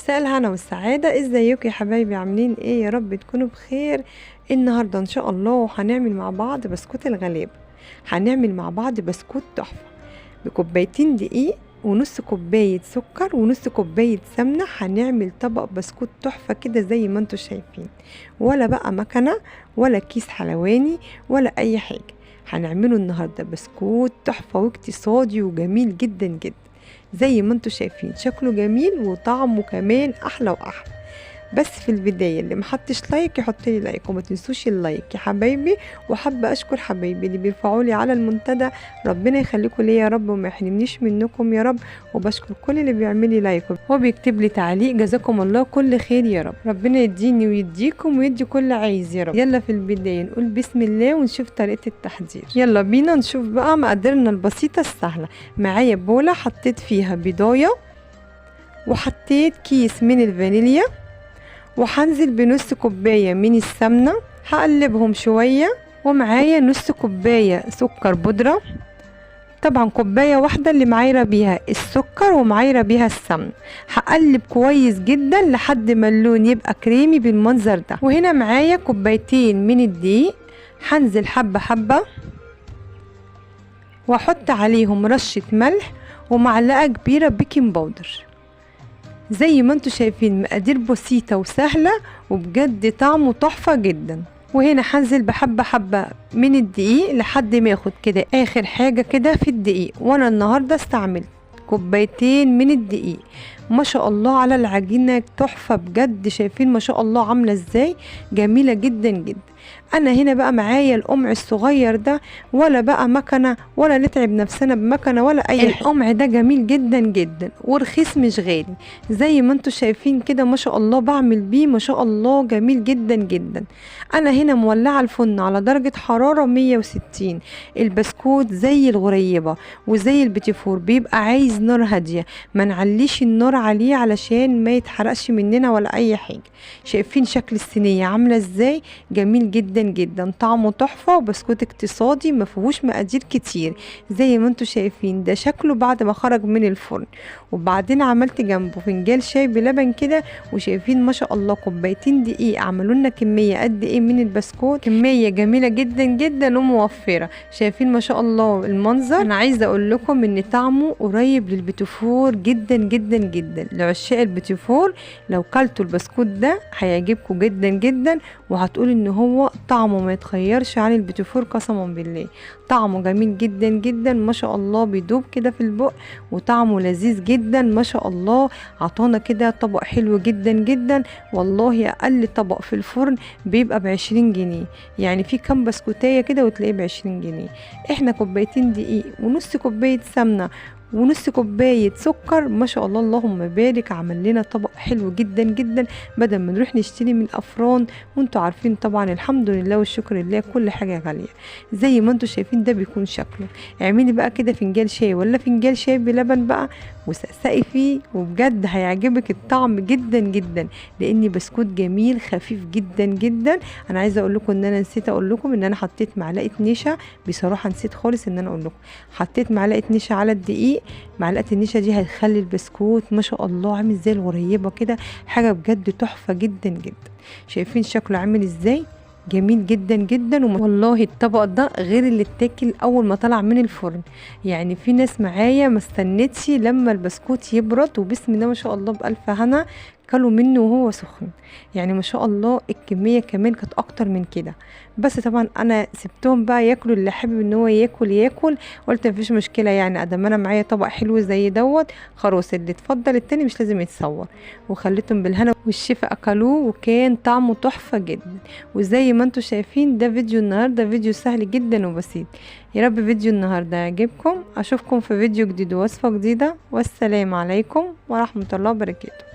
مساء الهنا والسعادة. ازيكم يا حبايبي؟ عاملين ايه؟ يا رب تكونوا بخير. النهاردة ان شاء الله هنعمل مع بعض بسكوت الغلابة. هنعمل مع بعض بسكوت تحفة بكوبايتين دقيق ونص كوباية سكر ونص كوباية سمنة. هنعمل طبق بسكوت تحفة كده زي ما انتوا شايفين، ولا بقى مكنة ولا كيس حلواني ولا اي حاجة. هنعمله النهاردة بسكوت تحفة واقتصادي وجميل جدا جدا زي ما انتوا شايفين. شكله جميل وطعمه كمان احلى واحلى. بس في البدايه اللي محطش لايك يحط لي لايك، وما تنسوش اللايك يا حبايبي. وحابه اشكر حبايبي اللي بيرفعوا لي على المنتدى، ربنا يخليكم ليا يا رب وما يحرمنيش منكم يا رب. وبشكر كل اللي بيعمل لي لايك وبيكتب لي تعليق، جزاكم الله كل خير يا رب. ربنا يديني ويديكم ويدي كل عايز يا رب. يلا في البدايه نقول بسم الله ونشوف طريقه التحضير. يلا بينا نشوف بقى مقاديرنا البسيطه السهله. معايا بوله حطيت فيها بيضايه، وحطيت كيس من الفانيليا، وهنزل بنص كوباية من السمنة، هقلبهم شوية. ومعايا نص كوباية سكر بودرة، طبعا كوباية واحدة اللي معايرة بيها السكر ومعايرة بيها السمنة. هقلب كويس جدا لحد ما اللون يبقى كريمي بالمنظر ده. وهنا معايا كوبايتين من الدقيق، هنزل حبة حبة واحط عليهم رشة ملح ومعلقة كبيرة بيكنج باودر. زي ما انتوا شايفين مقادير بسيطة وسهلة وبجد طعمه تحفة جدا. وهنا هنزل بحبة حبة من الدقيق لحد ما ياخد كده اخر حاجة كده في الدقيق. وانا النهاردة استعملت كوبايتين من الدقيق. ما شاء الله على العجينة تحفة بجد، شايفين ما شاء الله عاملة ازاي، جميلة جدا جدا. انا هنا بقى معايا القمع الصغير ده، ولا بقى مكنه ولا نتعب نفسنا بمكنه ولا اي حاجه. القمع ده جميل جدا جدا ورخيص مش غالي، زي ما انتوا شايفين كده ما شاء الله بعمل بيه ما شاء الله جميل جدا جدا. انا هنا مولعه الفرن على درجه حراره 160. البسكوت زي الغريبه وزي البيتيفور بيبقى عايز نار هاديه، ما نعليش النار عليه علشان ما يتحرقش مننا ولا اي حاجه. شايفين شكل الصينيه عامله ازاي، جميل جدا جدا، طعمه تحفه وبسكوت اقتصادي ما فيهوش مقادير كتير. زي ما انتوا شايفين ده شكله بعد ما خرج من الفرن. وبعدين عملت جنبه فنجان شاي بلبن كده، وشايفين ما شاء الله كوبايتين دقيق عملوا لنا كميه قد ايه من البسكوت، كميه جميله جدا جدا وموفره. شايفين ما شاء الله المنظر. انا عايزه اقول لكم ان طعمه قريب للبيتيفور جدا جدا جدا. لعشاق البيتيفور لو كلتوا البسكوت ده هيعجبكم جدا جدا، وهتقول ان هو طعمه ما يتخيرش عن البيتيفور قسما بالله. طعمه جميل جدا جدا ما شاء الله، بيدوب كده في البق وطعمه لذيذ جدا ما شاء الله. عطانا كده طبق حلو جدا جدا. والله اقل طبق في الفرن بيبقى ب20 جنيه، يعني في كام بسكوتايه كده وتلاقيه ب20 جنيه. احنا كوبايتين دقيق ونص كوبايه سمنه ونص كوبايه سكر، ما شاء الله اللهم بارك، عمل لنا طبق حلو جدا جدا بدل ما نروح نشتري من الافران. وانتوا عارفين طبعا الحمد لله والشكر لله كل حاجه غاليه. زي ما انتوا شايفين ده بيكون شكله. اعملي بقى كده فنجان شاي ولا فنجان شاي بلبن بقى وسقسقي فيه، وبجد هيعجبك الطعم جدا جدا، لاني بسكوت جميل خفيف جدا جدا. انا عايزه اقول لكم ان انا نسيت اقول لكم ان انا حطيت معلقه نشا، بصراحه نسيت خالص ان انا اقول لكم. حطيت معلقه نشا على الدقيق. معلقه النشا دي هتخلي البسكوت ما شاء الله عامل زي الغريبه كده، حاجه بجد تحفه جدا جدا. شايفين شكله عامل ازاي، جميل جدا جدا. والله الطبق ده غير اللي اتاكل اول ما طلع من الفرن. يعني في ناس معايا ما استنتش لما البسكوت يبرد، وبسم الله ما شاء الله بألف هنا كلوا منه وهو سخن. يعني ما شاء الله الكميه كمان كانت اكتر من كده. بس طبعا انا سبتهم بقى ياكلوا، اللي حابب ان هو ياكل ياكل. قلت مفيش مشكله، يعني ادام انا معايا طبق حلو زي دوت خلاص اللي اتفضل التاني مش لازم يتصور. وخليتهم بالهنا والشفا اكلوه وكان طعمه تحفه جدا. وزي ما انتوا شايفين ده فيديو النهارده، فيديو سهل جدا وبسيط. يا رب فيديو النهارده يعجبكم. اشوفكم في فيديو جديد ووصفه جديده، والسلام عليكم ورحمه الله وبركاته.